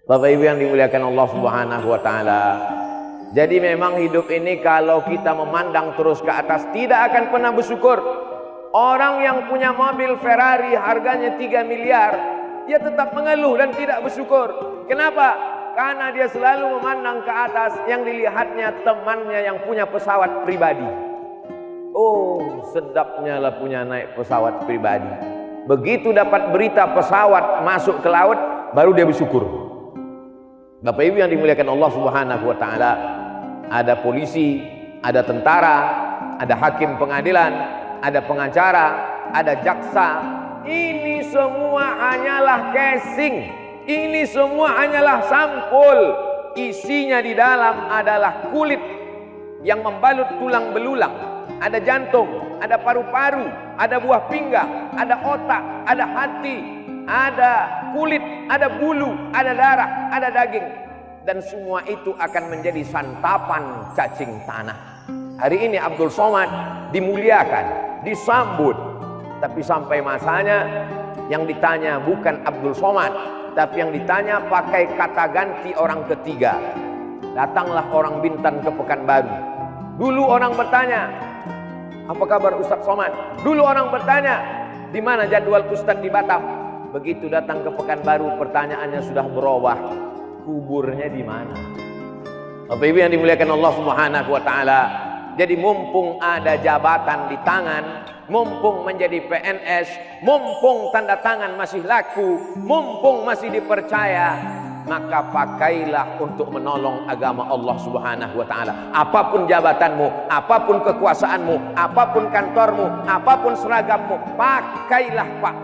Bapak Ibu yang dimuliakan Allah Subhanahu wa taala. Jadi memang hidup ini kalau kita memandang terus ke atas tidak akan pernah bersyukur. Orang yang punya mobil Ferrari harganya 3 miliar, dia tetap mengeluh dan tidak bersyukur. Kenapa? Karena dia selalu memandang ke atas, yang dilihatnya temannya yang punya pesawat pribadi. Oh, sedapnya lah punya naik pesawat pribadi. Begitu dapat berita pesawat masuk ke laut, baru dia bersyukur. Bapak Ibu yang dimuliakan Allah Subhanahu wa taala, ada polisi, ada tentara, ada hakim pengadilan, ada pengacara, ada jaksa. Ini semua hanyalah casing. Ini semua hanyalah sampul. Isinya di dalam adalah kulit yang membalut tulang belulang. Ada jantung, ada paru-paru, ada buah pinggang, ada otak, ada hati, ada kulit, ada bulu, ada darah, ada daging. Dan semua itu akan menjadi santapan cacing tanah. Hari ini Abdul Somad dimuliakan, disambut. Tapi sampai masanya yang ditanya bukan Abdul Somad, tapi yang ditanya pakai kata ganti orang ketiga. Datanglah orang Bintan ke Pekanbaru. Dulu orang bertanya, apa kabar Ustadz Somad? Dulu orang bertanya, di mana jadwal Ustadz di Batam? Begitu datang ke Pekanbaru, pertanyaannya sudah berubah. Kuburnya di mana? Bapak Ibu yang dimuliakan Allah Subhanahu wa taala. Jadi mumpung ada jabatan di tangan, mumpung menjadi PNS, mumpung tanda tangan masih laku, mumpung masih dipercaya, maka pakailah untuk menolong agama Allah Subhanahu wa taala. Apapun jabatanmu, apapun kekuasaanmu, apapun kantormu, apapun seragammu, pakailah Pak.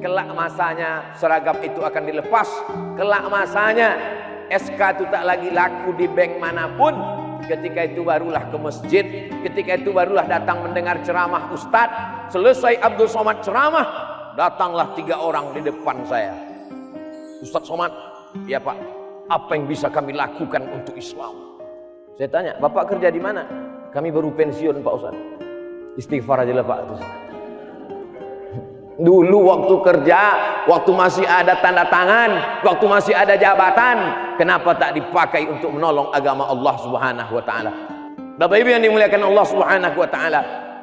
Kelak masanya seragam itu akan dilepas. Kelak masanya SK itu tak lagi laku di bank manapun. Ketika itu barulah ke masjid. Ketika itu barulah datang mendengar ceramah Ustadz. Selesai Abdul Somad ceramah, datanglah 3 orang di depan saya. Ustadz Somad, ya Pak, apa yang bisa kami lakukan untuk Islam? Saya tanya, Bapak kerja di mana? Kami baru pensiun Pak Ustadz. Istighfar aja lah Pak. Dulu waktu kerja, waktu masih ada tanda tangan, waktu masih ada jabatan, kenapa tak dipakai untuk menolong agama Allah Subhanahu wa taala? Bapak Ibu yang dimuliakan Allah Subhanahu wa taala,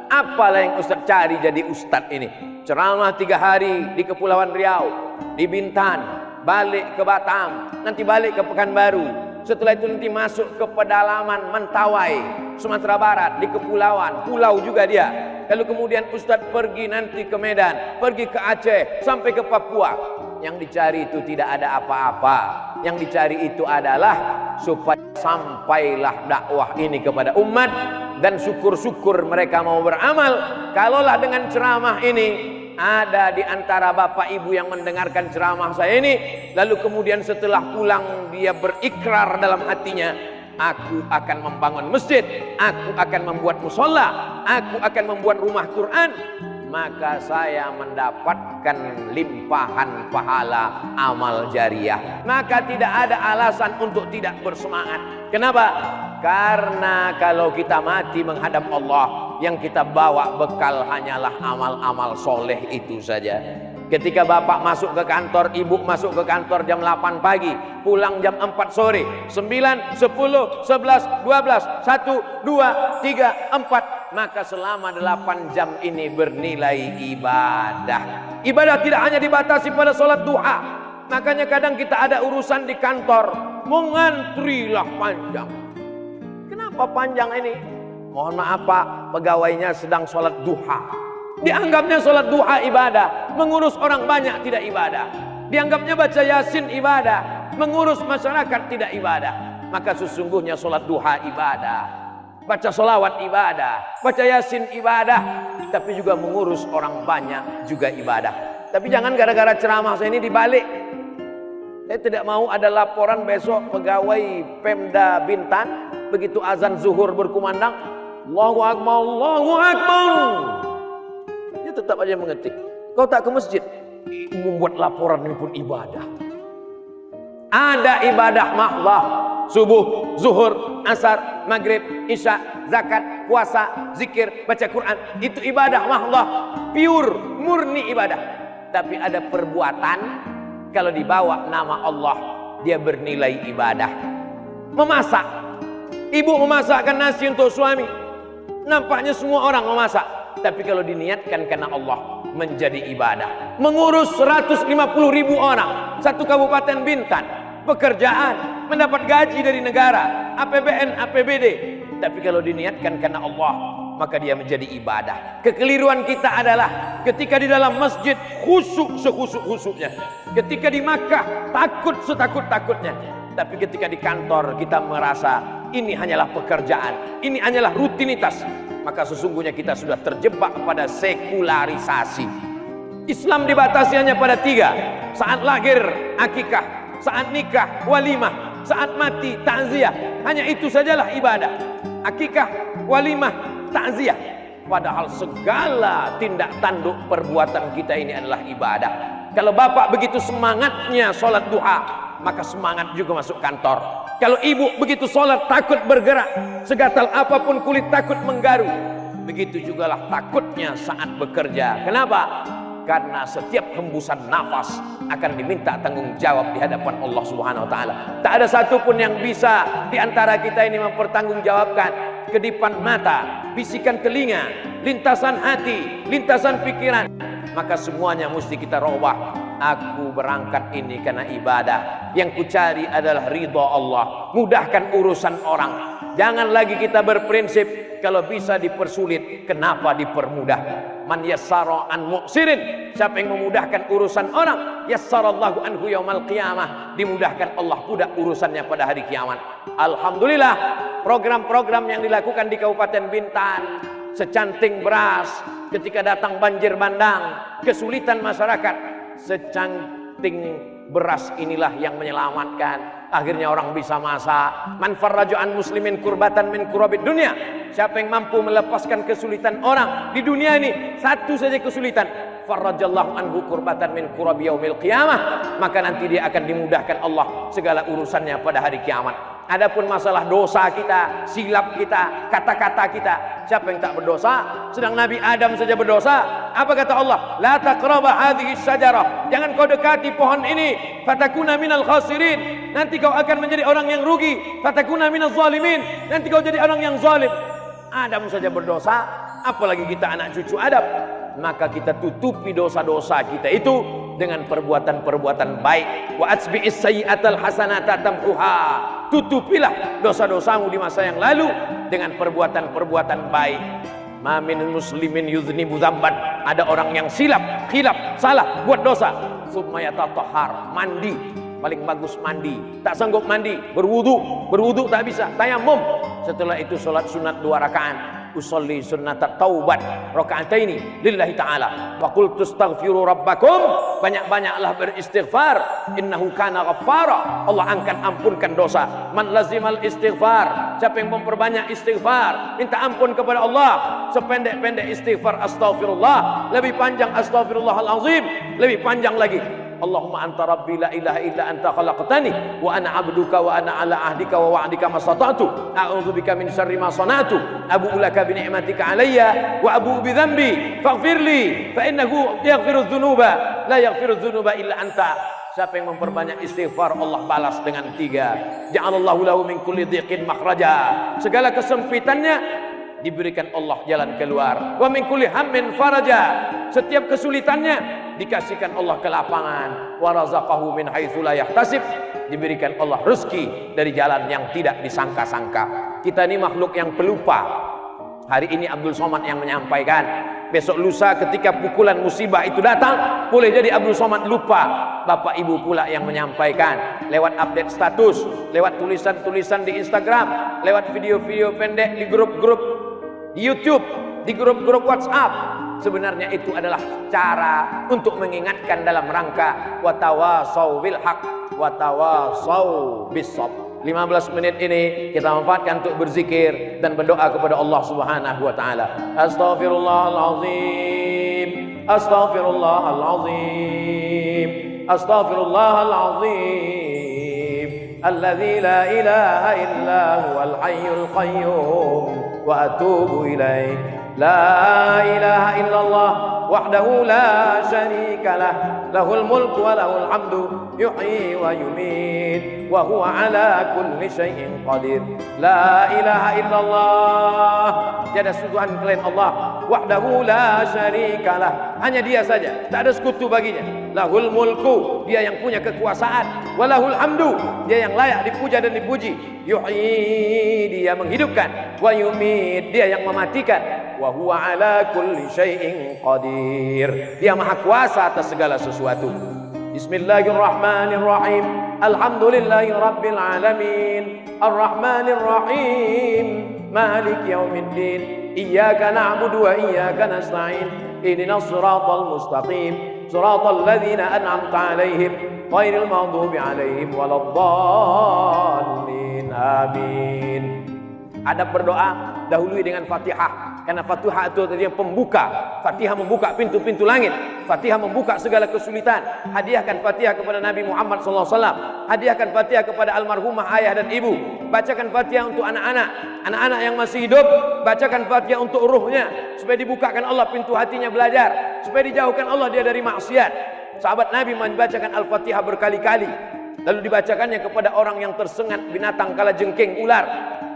apalah yang Ustaz cari jadi ustadz ini? Ceramah 3 hari di Kepulauan Riau, di Bintan, balik ke Batam, nanti balik ke Pekanbaru. Setelah itu nanti masuk ke pedalaman Mentawai, Sumatera Barat, di kepulauan, pulau juga dia. Lalu kemudian Ustadz pergi nanti ke Medan, pergi ke Aceh, sampai ke Papua. Yang dicari itu tidak ada apa-apa. Yang dicari itu adalah supaya sampailah dakwah ini kepada umat. Dan syukur-syukur mereka mau beramal. Kalaulah dengan ceramah ini ada di antara bapak ibu yang mendengarkan ceramah saya ini, lalu kemudian setelah pulang dia berikrar dalam hatinya, aku akan membangun masjid, aku akan membuat musola, aku akan membuat rumah Quran, maka saya mendapatkan limpahan pahala amal jariah. Maka tidak ada alasan untuk tidak bersemangat. Kenapa? Karena kalau kita mati menghadap Allah, yang kita bawa bekal hanyalah amal-amal soleh itu saja. Ketika bapak masuk ke kantor, ibu masuk ke kantor jam 8 pagi, pulang jam 4 sore, 9, 10, 11, 12, 1, 2, 3, 4, maka selama 8 jam ini bernilai ibadah. Ibadah tidak hanya dibatasi pada sholat duha. Makanya kadang kita ada urusan di kantor, mengantrilah panjang. Kenapa panjang ini? Mohon maaf Pak, pegawainya sedang sholat duha. Dianggapnya sholat duha ibadah, mengurus orang banyak tidak ibadah. Dianggapnya baca yasin ibadah, mengurus masyarakat tidak ibadah. Maka sesungguhnya sholat duha ibadah, baca sholawat ibadah, baca yasin ibadah, tapi juga mengurus orang banyak juga ibadah. Tapi jangan gara-gara ceramah saya ini dibalik. Saya tidak mau ada laporan besok pegawai Pemda Bintan begitu azan zuhur berkumandang, Allahu Akbar, Allahu Akbar. Dia tetap aja mengetik. Kau tak ke masjid, membuat laporan ini pun ibadah. Ada ibadah mahdah, subuh, zuhur, asar, maghrib, isya, zakat, puasa, zikir, baca Quran. Itu ibadah mahdah, pure, murni ibadah. Tapi ada perbuatan, kalau dibawa nama Allah, dia bernilai ibadah. Memasak, ibu memasakkan nasi untuk suami, nampaknya semua orang memasak. Tapi kalau diniatkan karena Allah, menjadi ibadah. Mengurus 150.000 orang satu kabupaten Bintan, pekerjaan, mendapat gaji dari negara, APBN, APBD. Tapi kalau diniatkan karena Allah, maka dia menjadi ibadah. Kekeliruan kita adalah ketika di dalam masjid khusyuk sekhusyuk-khusyuknya, ketika di Makkah takut setakut-takutnya, tapi ketika di kantor kita merasa ini hanyalah pekerjaan, ini hanyalah rutinitas, maka sesungguhnya kita sudah terjebak pada sekularisasi. Islam dibatasi hanya pada 3: saat lahir akikah, saat nikah walimah, saat mati takziah. Hanya itu sajalah ibadah. Akikah, walimah, takziah. Padahal segala tindak tanduk perbuatan kita ini adalah ibadah. Kalau bapak begitu semangatnya sholat duha, maka semangat juga masuk kantor. Kalau ibu begitu sholat takut bergerak, segatal apapun kulit takut menggaru. Begitu jugalah takutnya saat bekerja. Kenapa? Karena setiap hembusan nafas akan diminta tanggung jawab di hadapan Allah Subhanahu wa taala. Tak ada satupun yang bisa di antara kita ini mempertanggungjawabkan kedipan mata, bisikan telinga, lintasan hati, lintasan pikiran. Maka semuanya mesti kita robah. Aku berangkat ini karena ibadah. Yang kucari adalah ridha Allah. Mudahkan urusan orang. Jangan lagi kita berprinsip kalau bisa dipersulit, kenapa dipermudah? Man yassara an mu'sirin, siapa yang memudahkan urusan orang, yassarallahu anhu yaumal qiyamah, dimudahkan Allah pula urusannya pada hari kiamat. Alhamdulillah, program-program yang dilakukan di Kabupaten Bintan, secanting beras ketika datang banjir bandang, kesulitan masyarakat, secanting beras inilah yang menyelamatkan. Akhirnya orang bisa masak. Man farraju an muslimin kurbatan min kurabid dunia. Siapa yang mampu melepaskan kesulitan orang di dunia ini, satu saja kesulitan, farrajallahu anhu kurbatan min kurabi yaumil qiyamah, maka nanti dia akan dimudahkan Allah segala urusannya pada hari kiamat. Adapun masalah dosa kita, silap kita, kata-kata kita, siapa yang tak berdosa? Sedang Nabi Adam saja berdosa. Apa kata Allah? La taqraba hadhihi syajarah. Jangan kau dekati pohon ini, fatakuna minal khasirin. Nanti kau akan menjadi orang yang rugi. Fatakuna minaz zalimin. Nanti kau jadi orang yang zalim. Adam saja berdosa, apalagi kita anak cucu Adam. Maka kita tutupi dosa-dosa kita itu dengan perbuatan-perbuatan baik. Wa atsbi'is sayyi'atal hasanata tamhuha. Tutupilah dosa-dosamu di masa yang lalu dengan perbuatan-perbuatan baik. Ma min muslimin yuznibu dzamban. Ada orang yang silap, khilaf, salah, buat dosa. Tsumma yatatahhar, mandi. Paling bagus mandi. Tak sanggup mandi, berwudu tak bisa, tayamum. Setelah itu salat sunat 2 rakaat. Usolli sunnatat taubat rakaataini lillahi ta'ala. Wa qultu astaghfiru rabbakum, banyak-banyaklah beristighfar, innahu kana ghaffara. Allah akan ampunkan dosa. Man lazimal istighfar, siapa yang memperbanyak istighfar, minta ampun kepada Allah, sependek-pendek istighfar astaghfirullah, lebih panjang astaghfirullahal azim, lebih panjang lagi Allahumma anta rabbi la ilaha illa anta khalaqtani wa ana abduka wa ana ala ahdika wa wa'dika mastata'tu a'udzubika min syarri ma sana'tu abu'u laka bi ni'matika alayya wa abu'u bi dhanbi faghfirli fa innahu yaghfiru dzunuba la yaghfiru dzunuba illa anta. Siapa yang memperbanyak istighfar, Allah balas dengan 3. Ja'alallahu lahu min kulli dhiqin makhraja. Segala kesempitannya diberikan Allah jalan keluar. Wa min kulli hammin faraja. Setiap kesulitannya dikasihkan Allah kelapangan. Wa razaqahu min haitsu la yahtasib. Diberikan Allah rezeki dari jalan yang tidak disangka-sangka. Kita ini makhluk yang pelupa. Hari ini Abdul Somad yang menyampaikan. Besok lusa ketika pukulan musibah itu datang, boleh jadi Abdul Somad lupa. Bapak ibu pula yang menyampaikan lewat update status, lewat tulisan-tulisan di Instagram, lewat video-video pendek di grup-grup YouTube, di grup-grup WhatsApp. sebenarnya itu adalah cara untuk mengingatkan dalam rangka watawasau bil haq watawasau bis sabr. 15 menit ini kita manfaatkan untuk berzikir dan berdoa kepada Allah Subhanahu wa taala. Astaghfirullahalazim. Astaghfirullahalazim. Astaghfirullahalazim. Alladzi la ilaha illa huwal hayyul qayyum wa atubu ilaih. La ilaha illallah wahdahu la syarika lah, lahul mulku wa lahul hamdu, yuhyi wa yumiit, wa huwa ala kulli syai'in qadir. La ilaha illallah, tiada Tuhan selain Allah, wahdahu la syarika lah, hanya Dia saja, tak ada sekutu baginya. Lahul mulku, Dia yang punya kekuasaan, wa lahul hamdu, Dia yang layak dipuja dan dipuji. Yuhyi, Dia menghidupkan, wa yumiit, Dia yang mematikan, wa huwa ala kulli syai'in qadir, Dia maha kuasa atas segala sesuatu. Bismillahirrahmanirrahim. Alhamdulillahi rabbil alamin. Arrahmanir rahim. Maliki yaumiddin. Iyyaka na'budu wa iyyaka nasta'in. Ihdinas siratal mustaqim. Siratal ladzina an'amta 'alaihim ghairil maghdubi 'alaihim waladdallin. Amin. Adab berdoa dahului dengan Fatihah, karena Fatihah itu tadi yang pembuka. Fatihah membuka pintu-pintu langit. Fatihah membuka segala kesulitan. Hadiahkan Fatihah kepada Nabi Muhammad SAW. Hadiahkan Fatihah kepada almarhumah ayah dan ibu. Bacakan Fatihah untuk anak-anak. Anak-anak yang masih hidup, bacakan Fatihah untuk ruhnya, supaya dibukakan Allah pintu hatinya belajar, supaya dijauhkan Allah dia dari maksiat. Sahabat Nabi membacakan Al-Fatihah berkali-kali, lalu dibacakannya kepada orang yang tersengat binatang kalajengking ular.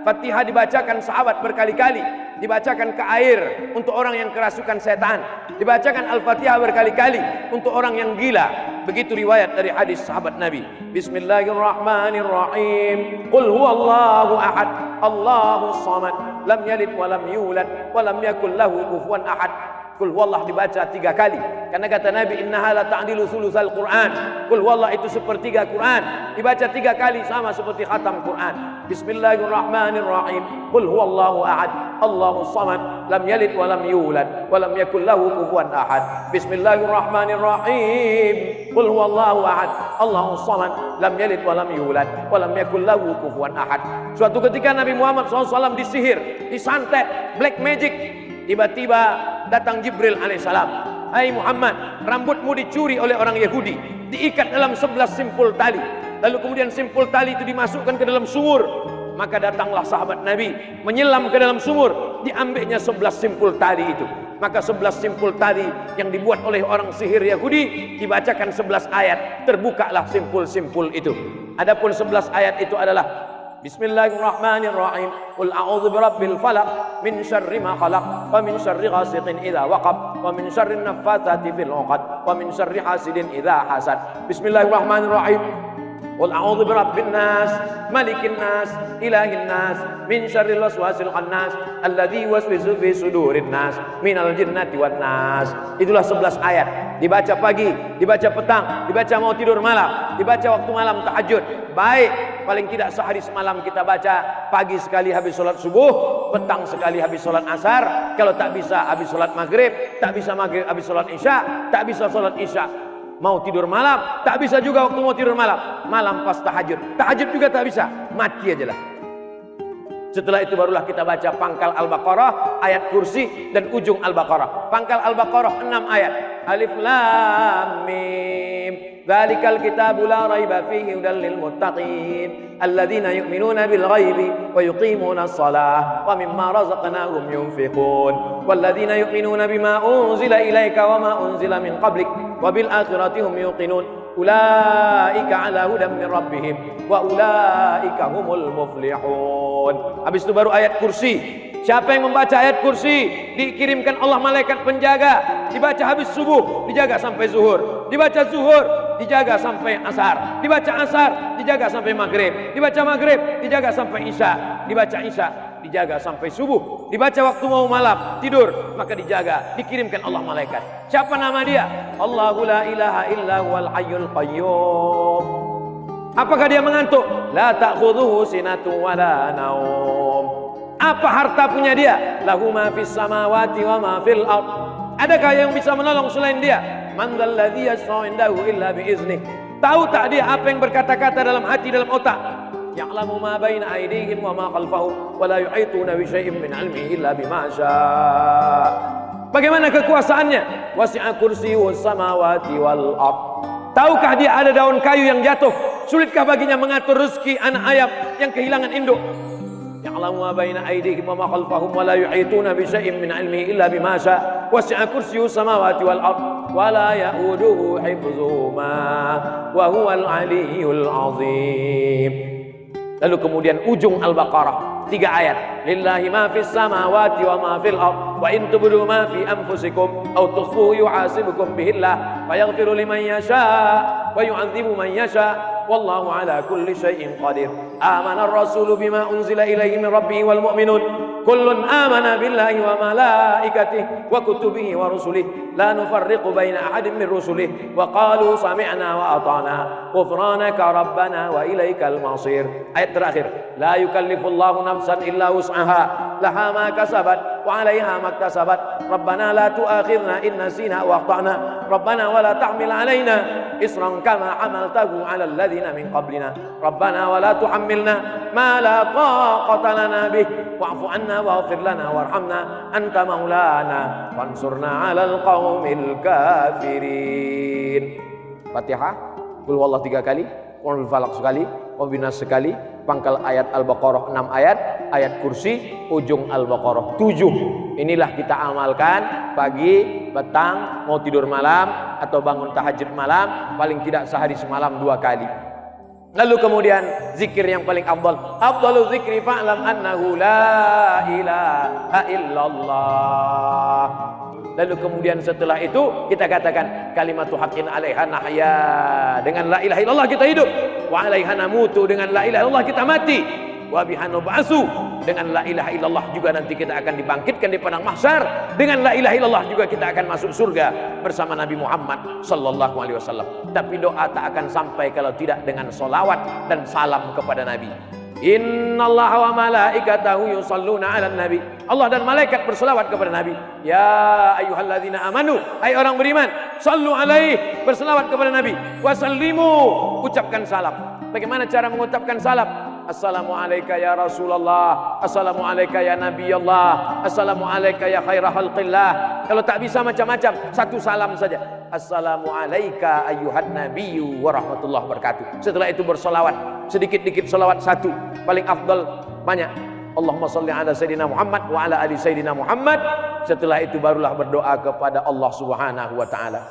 Fatihah dibacakan sahabat berkali-kali, dibacakan ke air untuk orang yang kerasukan setan, dibacakan Al-Fatihah berkali-kali untuk orang yang gila. Begitu riwayat dari hadis sahabat Nabi. Bismillahirrahmanirrahim. Qul huwallahu ahad, Allahus samad, lam yalid wa lam yulad wa lam yakul lahu kufuwan ahad. Qul huwallah dibaca 3 kali, karena kata Nabi innaha la ta'dilu sulusal Quran. Qul huwallah itu sepertiga Quran, dibaca 3 kali sama seperti khatam Quran. Bismillahirrahmanirrahim. Qul huwallahu ahad, Allahus samad, lam yalid wa lam yulad wa lam yakul lahu kufuwan ahad. Bismillahirrahmanirrahim. Qul huwallahu ahad, Allahus samad, lam yalid wa lam yulad wa lam yakul lahu kufuwan ahad. Suatu ketika Nabi Muhammad SAW disihir, disantet, black magic. Tiba-tiba datang Jibril alaihissalam. Hai Muhammad, rambutmu dicuri oleh orang Yahudi, diikat dalam 11 simpul tali. Lalu kemudian simpul tali itu dimasukkan ke dalam sumur. Maka datanglah sahabat Nabi menyelam ke dalam sumur, diambilnya 11 simpul tali itu. Maka 11 simpul tali yang dibuat oleh orang sihir Yahudi dibacakan 11 ayat, terbukalah simpul-simpul itu. Adapun 11 ayat itu adalah Bismillahirrahmanirrahim. Qul a'udzu birabbil falaq min syarri ma khalaq wa min syarri ghasiqin idza waqab wa min syarri naffatsati fil 'uqad wa min syarri hasidin idza hasad. Bismillahirrahmanirrahim. Qul a'udzu birabbin nas, malikin nas, ilahin nas, min syarril waswasil khannas, alladzi yuwaswisu fi sudurin nas, minal jinnati wan nas. Itulah 11 ayat. Dibaca pagi, dibaca petang, dibaca mau tidur malam, dibaca waktu malam tahajud. Baik, paling tidak sehari semalam kita baca. Pagi sekali habis sholat subuh, petang sekali habis sholat asar. Kalau tak bisa habis sholat maghrib, tak bisa maghrib habis sholat isya, tak bisa sholat isya mau tidur malam, tak bisa juga waktu mau tidur malam, malam pas tahajud, tahajud juga tak bisa, mati aja lah. Setelah itu barulah kita baca pangkal Al-Baqarah, ayat kursi dan ujung Al-Baqarah. Pangkal Al-Baqarah 6 ayat. Alif Lam Mim. Dzalikal kitabu la raiba fihi hudal lil muttaqin alladzina yu'minuna bil ghaibi wa yuqimunas shalah wa mimma razaqnahum yunfiqun walladzina yu'minuna bima unzila ilaika wa ma unzila min qablik wa bil akhirati hum yuqinun. Ulaika ala hudan min rabbihim wa ulaika humul muflihun. Habis itu baru ayat kursi. Siapa yang membaca ayat kursi dikirimkan Allah malaikat penjaga. Dibaca habis subuh dijaga sampai zuhur, dibaca zuhur dijaga sampai asar, dibaca asar dijaga sampai maghrib, dibaca maghrib dijaga sampai isya, dibaca isya dijaga sampai subuh, dibaca waktu mau malam tidur maka dijaga, dikirimkan Allah malaikat. Siapa nama dia? Allahu la ilaha illa huwal hayyul qayyum. Apakah dia mengantuk? La ta'khudhuhu sinatun wa la naum. Apa harta punya dia? Lahu ma fis samawati wa ma fil ard. Adakah yang bisa menolong selain dia? Man dzalladzi yashfa'u indahu illa biiznih. Tahu tak dia apa yang berkata-kata dalam hati, dalam otak? Ya'lamu ma baina aydihim wa ma khalfahum wa la yuhituna bi syai'in min 'ilmihi illa bima syaa. Bagaimana kekuasaannya? Wasi'a kursiyyuhu samawati wal ardh. Tahukah dia ada daun kayu yang jatuh? Sulitkah baginya mengatur rezeki anak ayam yang kehilangan induk? Ya'lamu ma baina aydihim wa ma khalfahum wa la yuhituna bi syai'in min 'ilmihi illa bima syaa. Wasi'a kursiyyuhu samawati wal ardh wa la ya'uduhu hifdzuhuma wa huwal 'aliyyul 'azim. Lalu kemudian ujung Al-Baqarah 3 ayat. Lillahi ma fis samawati wa ma fil ardh wa in tubdu ma fi anfusikum aw tukhfuhu yuhasibukum bihillah fayaghfiru liman yasha wa yu'adzibu man yasha wallahu ala kulli syai'in qadir. Amana ar-rasulu bima unzila ilaihi min rabbih wal mu'minun kullun amana billahi wa malaikatihi wa kutubihi wa rusulihi la nufarriqu baina ahadin min rusulihi wa qalu sami'na wa ata'na ghufranaka rabbana wa ilaikal masir. Ayat terakhir, la yukallifullahu nafsan illa wus'aha laha ma kasabat wa 'alaiha ma iktasabat rabbana la tu'akhidhna in nasina wa akhtana rabbana wa la tahmil 'alaina isran kama 'amaltahu 'alal ladzina min qablina rabbana wa la tuhammilna ma la taqata lana bih wa'fu 'anna waghfir lana warhamna anta maulana wansurna 'alal qaumil kafirin. Fatihah, qul huwallahu 3 kali, qul falaq sekali, wabinas sekali, pangkal ayat Al-Baqarah 6 ayat, ayat kursi, ujung Al-Baqarah 7. Inilah kita amalkan pagi, petang, mau tidur malam atau bangun tahajud malam, paling tidak sehari semalam 2 kali. Lalu kemudian zikir yang paling afdal, afdalu zikri fa'lam annahu la ilaha illallah. Lalu kemudian setelah itu kita katakan kalimatu haqqin 'alaiha nahya, dengan la ilaha illallah kita hidup, wa 'alaiha namutu, dengan la ilaha illallah kita mati, wa biha nub'atsu, dengan la ilaha illallah juga nanti kita akan dibangkitkan di padang mahsyar, dengan la ilaha illallah juga kita akan masuk surga bersama Nabi Muhammad sallallahu alaihi wasallam. Tapi doa tak akan sampai kalau tidak dengan solawat dan salam kepada Nabi. Innallaha wa malaikatahu yusalluna 'alan nabi. Allah dan malaikat berselawat kepada Nabi. Ya ayyuhalladzina amanu, hai orang beriman, sallu alaihi, berselawat kepada Nabi. Wasallimu, ucapkan salam. Bagaimana cara mengucapkan salam? Assalamu alayka ya Rasulullah, assalamu alayka ya Nabi Allah, assalamu alayka ya khaira khalqillah. Kalau tak bisa macam-macam, satu salam saja. Assalamu alayka ayyuhan nabiyyu wa rahmatullahi wabarakatuh. Setelah itu bersolawat, sedikit-dikit solawat satu, paling afdal banyak. Allahumma salli ala Sayyidina Muhammad wa ala ali Sayyidina Muhammad. Setelah itu barulah berdoa kepada Allah Subhanahu wa ta'ala.